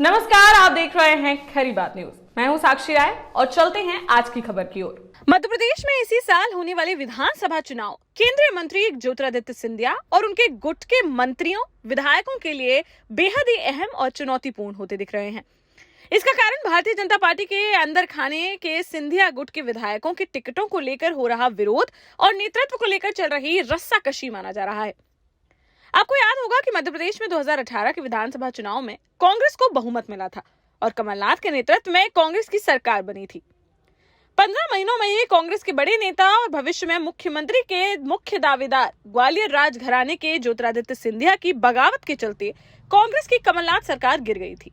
नमस्कार, आप देख रहे हैं खरी बात न्यूज। मैं हूं साक्षी राय और चलते हैं आज की खबर की ओर। मध्य प्रदेश में इसी साल होने वाले विधानसभा चुनाव केंद्रीय मंत्री ज्योतिरादित्य सिंधिया और उनके गुट के मंत्रियों विधायकों के लिए बेहद ही अहम और चुनौतीपूर्ण होते दिख रहे हैं। इसका कारण भारतीय जनता पार्टी के अंदर खाने के सिंधिया गुट के विधायकों के टिकटों को लेकर हो रहा विरोध और नेतृत्व को लेकर चल रही रस्साकशी माना जा रहा है। आपको याद होगा कि मध्य प्रदेश में 2018 के विधानसभा चुनाव में कांग्रेस को बहुमत मिला था और कमलनाथ के नेतृत्व में कांग्रेस की सरकार बनी थी। 15 महीनों में ही कांग्रेस के बड़े नेता और भविष्य में मुख्यमंत्री के मुख्य दावेदार ग्वालियर राजघराने के ज्योतिरादित्य सिंधिया की बगावत के चलते कांग्रेस की कमलनाथ सरकार गिर गई थी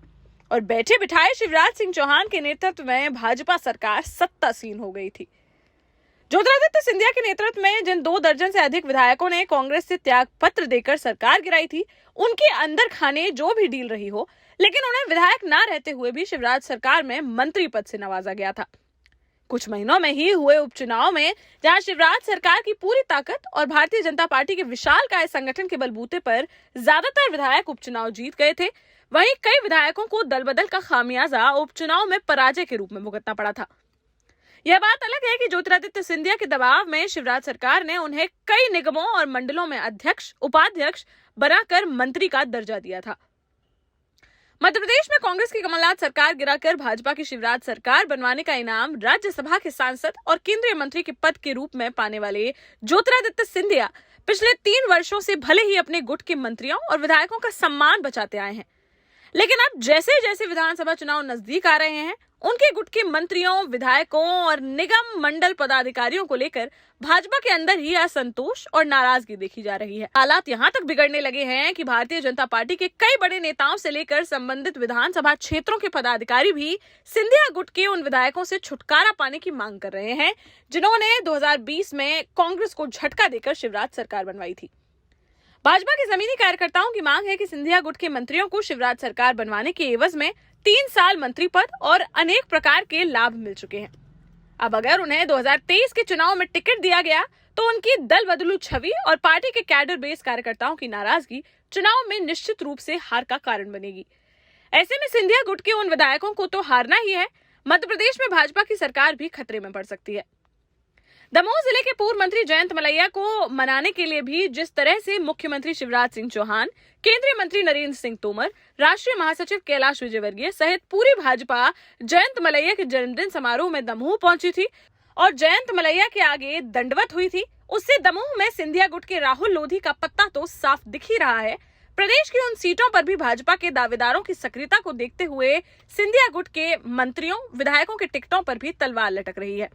और बैठे बिठाए शिवराज सिंह चौहान के नेतृत्व में भाजपा सरकार सत्तासीन हो गई थी। ज्योतिरादित्य सिंधिया के नेतृत्व में जिन 2 दर्जन से अधिक विधायकों ने कांग्रेस से त्याग पत्र देकर सरकार गिराई थी, उनके अंदर खाने जो भी डील रही हो, लेकिन उन्हें विधायक ना रहते हुए भी शिवराज सरकार में मंत्री पद से नवाजा गया था। कुछ महीनों में ही हुए उपचुनाव में जहां शिवराज सरकार की पूरी ताकत और भारतीय जनता पार्टी के विशालकाय संगठन के बलबूते पर ज्यादातर विधायक उपचुनाव जीत गए थे, वहीं कई विधायकों को दल बदल का खामियाजा उपचुनाव में पराजय के रूप में भुगतना पड़ा था। यह बात अलग है कि ज्योतिरादित्य सिंधिया के दबाव में शिवराज सरकार ने उन्हें कई निगमों और मंडलों में अध्यक्ष उपाध्यक्ष बनाकर मंत्री का दर्जा दिया था। मध्य प्रदेश में कांग्रेस की कमलनाथ सरकार गिराकर भाजपा की शिवराज सरकार बनवाने का इनाम राज्यसभा के सांसद और केंद्रीय मंत्री के पद के रूप में पाने वाले ज्योतिरादित्य सिंधिया पिछले 3 वर्षों से भले ही अपने गुट के मंत्रियों और विधायकों का सम्मान बचाते आए हैं, लेकिन अब जैसे जैसे विधानसभा चुनाव नजदीक आ रहे हैं, उनके गुट के मंत्रियों, विधायकों और निगम मंडल पदाधिकारियों को लेकर भाजपा के अंदर ही असंतोष और नाराजगी देखी जा रही है। हालात यहां तक बिगड़ने लगे हैं कि भारतीय जनता पार्टी के कई बड़े नेताओं से लेकर संबंधित विधानसभा क्षेत्रों के पदाधिकारी भी सिंधिया गुट के उन विधायकों से छुटकारा पाने की मांग कर रहे हैं, जिन्होंने 2020 में कांग्रेस को झटका देकर शिवराज सरकार बनवाई थी। भाजपा के जमीनी कार्यकर्ताओं की मांग है कि सिंधिया गुट के मंत्रियों को शिवराज सरकार बनवाने के एवज में 3 साल मंत्री पद और अनेक प्रकार के लाभ मिल चुके हैं। अब अगर उन्हें 2023 के चुनाव में टिकट दिया गया तो उनकी दल बदलू छवि और पार्टी के कैडर बेस कार्यकर्ताओं की नाराजगी चुनाव में निश्चित रूप से हार का कारण बनेगी। ऐसे में सिंधिया गुट के उन विधायकों को तो हारना ही है, मध्य प्रदेश में भाजपा की सरकार भी खतरे में पड़ सकती है। दमोह जिले के पूर्व मंत्री जयंत मलैया को मनाने के लिए भी जिस तरह से मुख्यमंत्री शिवराज सिंह चौहान, केंद्रीय मंत्री नरेंद्र सिंह तोमर, राष्ट्रीय महासचिव कैलाश विजयवर्गीय सहित पूरी भाजपा जयंत मलैया के जन्मदिन समारोह में दमोह पहुंची थी और जयंत मलैया के आगे दंडवत हुई थी, उससे दमोह में सिंधिया गुट के राहुल लोधी का पत्ता तो साफ दिख ही रहा है। प्रदेश की उन सीटों पर भी भाजपा के दावेदारों की सक्रियता को देखते हुए सिंधिया गुट के मंत्रियों, विधायकों के टिकटों पर भी तलवार लटक रही है।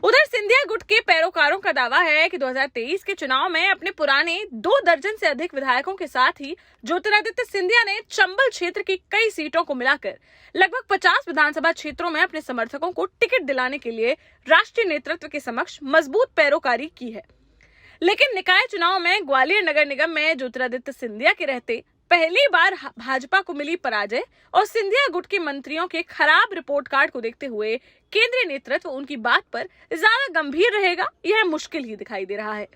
उधर सिंधिया गुट के पैरोकारों का दावा है कि 2023 के चुनाव में अपने पुराने 2 दर्जन से अधिक विधायकों के साथ ही ज्योतिरादित्य सिंधिया ने चंबल क्षेत्र की कई सीटों को मिलाकर लगभग 50 विधानसभा क्षेत्रों में अपने समर्थकों को टिकट दिलाने के लिए राष्ट्रीय नेतृत्व के समक्ष मजबूत पैरोकारी की है। लेकिन निकाय चुनाव में ग्वालियर नगर निगम में ज्योतिरादित्य सिंधिया के रहते पहली बार भाजपा को मिली पराजय और सिंधिया गुट के मंत्रियों के खराब रिपोर्ट कार्ड को देखते हुए केंद्रीय नेतृत्व उनकी बात पर ज्यादा गंभीर रहेगा, यह मुश्किल ही दिखाई दे रहा है।